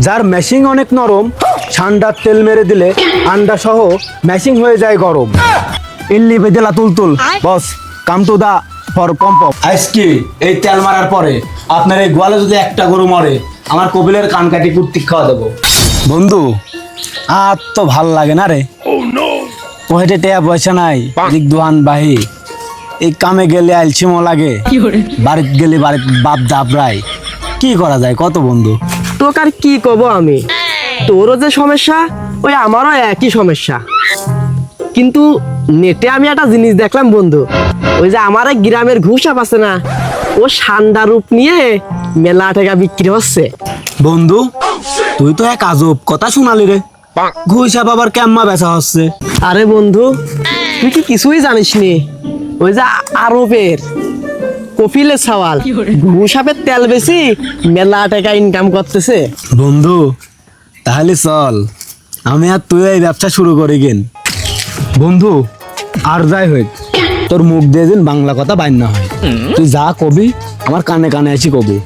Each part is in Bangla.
যার মেশিং অনেক নরম, ঠান্ডার তেল মেরে দিলে আন্ডা সহ মেশিং হয়ে যায় গরম। ইল্লি বেদেলা তুলতুল বস, কাম টু দা ফর পম্প। আজকে এই তেল মারার পরে আপনার এই গোয়ালে যদি একটা গরু মরে, আমার কপিলের কান কাটি কুর্তিক খাওয়া দেবো। বন্ধু আর তো ভাল লাগে না রে, পহেটে টেয়া পয়সা নাই, দিক দোয়ান বাহি, এই কামে গেলে আলছিমো লাগে, বাড়িতে গেলে বাড়িতে বাপ দাবরাই, কি করা যায় কত বন্ধু। তোকে আর কি কব আমি, তোরও যে সমস্যা ওই আমারও একই সমস্যা। কিন্তু নেটে আমি একটা জিনিস দেখলাম বন্ধু, ওই যে আমার এক গ্রামের ঘুষাপ আছে না, ও সান্ডা রূপ নিয়ে মেলা টাকা বিক্রি হচ্ছে। বন্ধু তুই তো এক আজব কথা শোনালি রে, ঘুষাপ আবার কেম্মা বেচা হচ্ছে? আরে বন্ধু তুই কি কিছুই জানিস নি, ওই যে আরবের কপিলের সওয়াল ঘুষাপের তেল বেশি মেলা টাকা ইনকাম করতেছে। বন্ধু তাহলে চল আমি আর তুই এই ব্যবসা শুরু করি গেন। বন্ধু আর যাই হোক, তোর মুখ দিয়ে দিন বাংলা কথা বাইর না হয়, তুই যা কবি আমার কানে কানে আসি কবি।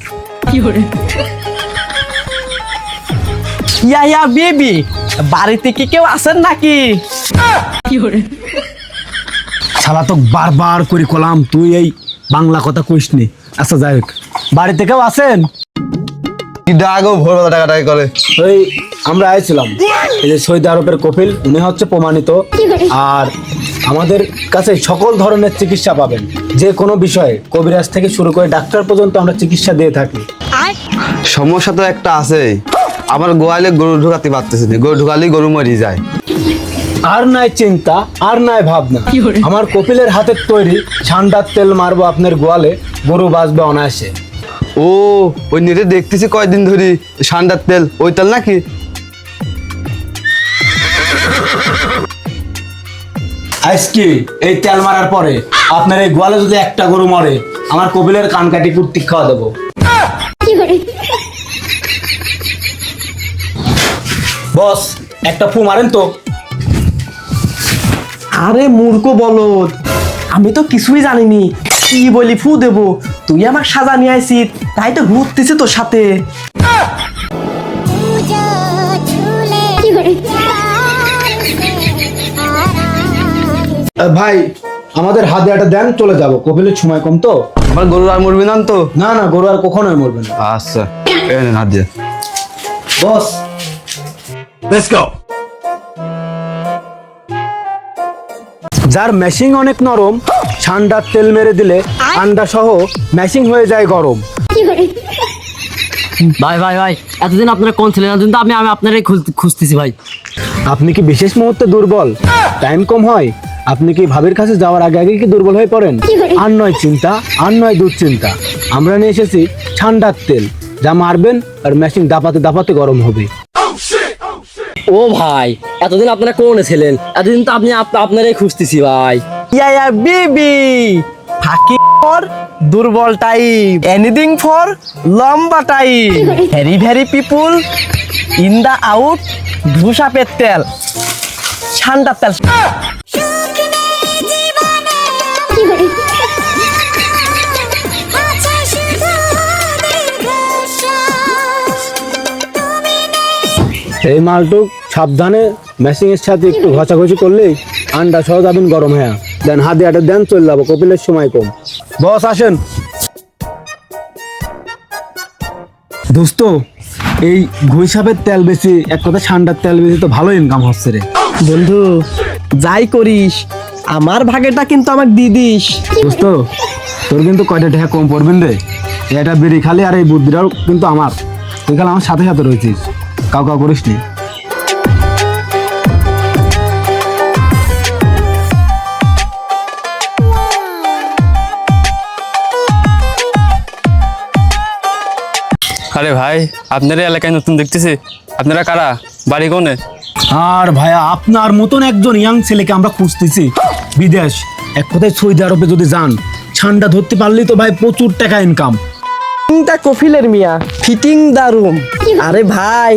ইয়া বেবি, বাড়িতে কি কেউ আছেন নাকি? শালা তো বারবার করে কলাম তুই এই বাংলা কথা কইস নি। আচ্ছা যাই হোক, বাড়িতে কেউ আছেন? কি ডাকো ভোরবেলা টাকা করে? ওই আমরা আইছিলাম, এই যে সৌদি আরবের কপিল, উনি হচ্ছে প্রমাণিত, আর আমাদের কাছে সকল ধরনের চিকিৎসা পাবেন, যে কোনো বিষয়ে কবিরাজ থেকে শুরু করে ডাক্তার পর্যন্ত আমরা চিকিৎসা দিয়ে থাকি। সমস্যা তো একটা আছে, আমার গোয়ালে গরু ঢুকাতে পারতেছি না, গরু ঢুকালেই গরু মরি যায়। আর নাই চিন্তা, আর নাই ভাবনা, আমার কপিলের হাতের তৈরি ঠান্ডার তেল মারবো আপনার গোয়ালে, গরু বাঁচবে অনায়াসে। ও ওই নেটে দেখতেছি কয়দিন ধরে সান্ডার তেল, ওই তেল নাকি? আজকে এই তেল মারার পরে আপনার এই গোয়ালে যদি একটা গরু মরে, আমার কপিলের কান কাটি কুর্তিক খাওয়া দেবো। বস একটা ফু মারেন তো। আরে মূর্খ বলদ, আমি তো কিছুই জানিনি, কি বলি ফু দেবো, তুই আমার সাজা নিয়ে আইছিস, তাই তো ঘুরতেছে তোর সাথে। ভাই আমাদের হাতে একটা দেন, চলে যাব, কপিলের সময় কম তো। আমার গরু আর মরবি না তো? না না, গরু আর কখনোই মরবে না। আচ্ছা এই নেন হাত দিয়ে। বস লেটস গো। যার মেশিং অনেক নরম, ঠান্ডার তেল মেরে দিলে আন্ডা সহ মেশিং হয়ে যায় গরম। ভাই ভাই ভাই, এতদিন আপনারা কোন ছিলেন? কিন্তু আমি আমি আপনারাই খুঁজতেছি ভাই। আপনি কি বিশেষ মুহূর্তে দুর্বল, টাইম কম হয়? আপনি কি ভাবির কাছে যাওয়ার আগে আগে কি দুর্বল হয়ে পড়েন? আর নয় চিন্তা, আর নয় দুশ্চিন্তা, আমরা নিয়ে এসেছি ঠান্ডার তেল, যা মারবেন আর মেশিন দাপাতে দাপাতে গরম হবে। ও ভাই, এতদিন আপনারা কোন ছিলেন? এতদিন তো আপনি আপনারাই খুঁজতেছি ভাই। ইয়া বেবি, ফাঁকি ফর দুর্বল টাইম, এনিথিং ফর লম্বা time, very very people in the out, ঘুষাপের তেল, ঠান্ডার তেল। এই মালটুক সাবধানে মেশিং এর সাথে একটু ঘষাঘষি করলেই আন্ডা সহ যাবেন গরম হ্যাঁ। দেন হাতে হাতে দেন, চলে যাবো, কপিলের সময় কম। বস আসেন। দোস্ত এই ঘুষাপের তেল বেশি, এক কথা ঠান্ডার তেল বেশি, তো ভালো ইনকাম হচ্ছে রে। বন্ধু যাই করিস আমার ভাগেটা কিন্তু আমাকে দিয়ে দিস। দোস্ত তোর কিন্তু কয়টা টাকা কম পড়বেন রে, এটা বেরি খালি, আর এই বুদ্ধিটাও কিন্তু আমার, তুই খালি আমার সাথে সাথে রয়েছিস, কাউ কাউ করিস নি। আরে ভাই, আপনার এলাকায় নতুন দেখতেছি, আপনারা কারা, বাড়ি কোনে? আর ভাইয়া আপনার মতন একজন ইয়াং ছেলেকে আমরা খুঁজতেছি, বিদেশ, এক কথায় সৌদি আরবে যদি যান, ঠান্ডা ধরতে পারলেই তো ভাই প্রচুর টাকা ইনকাম। টা কফিলের মিয়া, ফিটিং দা রুম। আরে ভাই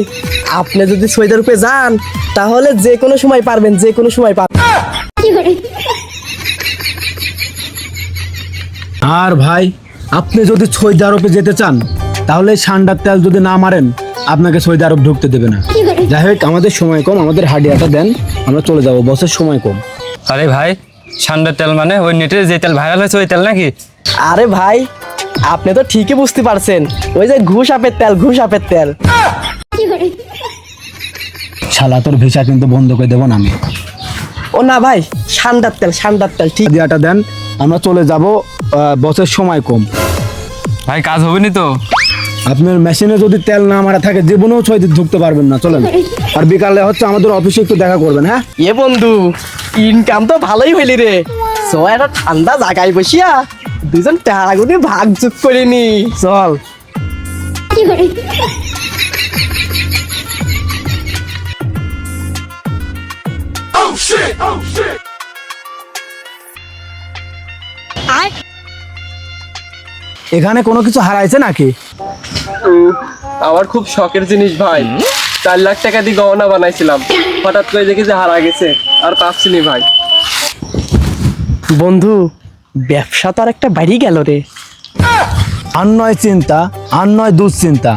আপনি যদি সৌদি আরবে যান তাহলে যে কোনো সময় পারবেন, যে কোনো সময় পারবেন। আর ভাই আপনি যদি সৌদি আরবে যেতে চান, তাহলে ঠান্ডার তেল যদি না মারেন, আপনাকে সৌদি আরব ঢুকতে দেবে না। যাই হোক, আমাদের সময় কম, আমাদের হাডিয়াটা দেন, আমরা চলে যাব, বসের সময় কম। আরে ভাই, সান্ডার তেল মানে ওই নেটে যে তেল ভাইরাল হয়েছে ওই তেল নাকি? আরে ভাই, আপনি তো ঠিকই বুঝতে পারছেন, ওই যে ঘুষ আপের তেল, ঘুষ আপের তেল। শালা তোর ভিসা কিন্তু বন্ধ করে দেবো না আমি। ও না ভাই, সান্ডার তেল, সান্ডার তেল, ঠিক। হাদিয়াটা দেন, আমরা চলে যাব, বসের সময় কম। ভাই কাজ হবে নি তো? আপনার মেশিনে যদি তেল না মারা থাকে জীবনেও 6 দিন ঢুকতে পারবেন না, চলেন। আর বিকালে হচ্ছে আমাদের অফিসে একটু দেখা করবেন, হ্যাঁ? এ বন্ধু, ইনকাম তো ভালোই হইলি রে। সো একটা ঠান্ডা জায়গায় বসিয়া দুজন টাকাগুনি ভাগ যোগ করে নি, চল। এখানে কোনো কিছু হারাইছে নাকি? আমার খুব শখের জিনিস ভাই, 4 লাখ টাকা দিয়ে গহনা বানাইছিলাম, হঠাৎ করে দেখি যে হারা গেছে, আর পাচ্ছি নি ভাই। বন্ধু, ব্যবসা তো আর একটা বাড়ি গেল রে। আর নয় চিন্তা, আর নয় দুশ্চিন্তা,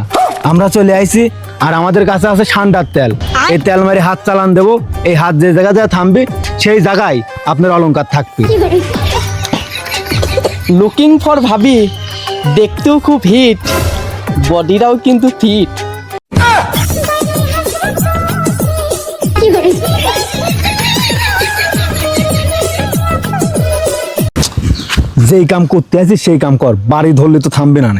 আমরা চলে আইছি, আর আমাদের কাছে আছে ঠান্ডার তেল। এই তেল মারি হাত চালান দেবো, এই হাত যে জায়গা দিয়ে থামবে সেই জায়গায় আপনার অলংকার থাকবে। লুকিং ফর ভাবি, দেখতেও খুব হিট, বডিটাও কিন্তু ফিট। যেই কাম করতে আছিস সেই কাম কর, বাড়ি ধরলে তো থামবে না।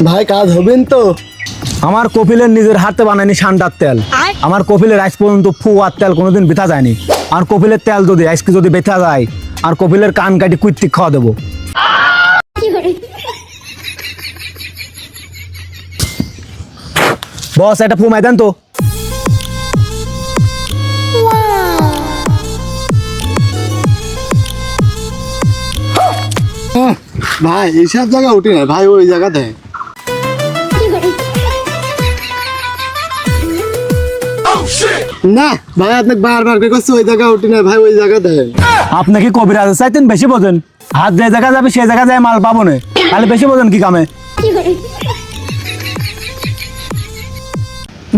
ভাই কাজ হবেন তো? আমার কপিলের নিজের হাতে বানায়নি ঠান্ডার তেল। আমার কপিলের আজ পর্যন্ত ফুয়ার তেল কোনোদিন বেথা যায়নি। আর কপিলের তেল যদি আজকে যদি বেথা যায়, আর কপিলের কান কাটি কুইত্তিক খাওয়া দেবো। বস, এটা ফু দেন তো। ভাই এইসব জায়গা উঠি না ভাই, ওই জায়গা দেয় না ভাই, আপনাকে বারবার করে করছি ওই জায়গা উঠি না ভাই, ওই জায়গা দেয়। আপনি কি কবিরাজ চাইতেন বেশি বোঝেন? হাত যে জায়গা যাবে সেই জায়গা যায় মাল পাবো না, তাহলে বেশি বোঝেন কি কামে?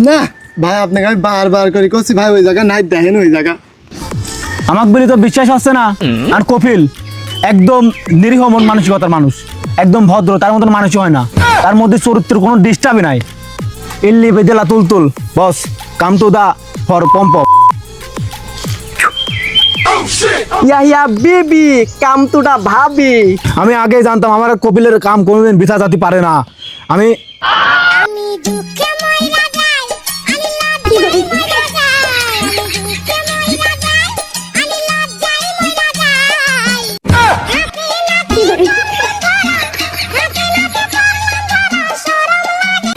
না ভাই, আপনাকে আমি বারবার করে করছি ভাই, ওই জায়গা নাই, দেখেন ওই জায়গা। আমাকে বলি তো বিশ্বাস হচ্ছে না। আর কপিল একদম নিরীহ মন মানসিকতার মানুষ, একদম ভদ্র, তার মতন মানুষই হয় না, তার মধ্যে চরিত্রের কোনো ডিস্টার্বই নাই। ইল্লি বেদেলা তুলতুল, বস কাম টু দা ফর পম্প। ইয়া বেবি, কাম টুটা ভাবি। আমি আগে জানতাম আমার কপিলের কাম কোনোদিন বৃথা জাতি পারে না। আমি দুঃখে মইরা যাই, আমি লজ্জায় মইরা যাই, আমি দুঃখে মইরা যাই, আমি লজ্জায় মইরা যাই। হাতে নাতে হাতে নাতে পারলাম শরম লাগে।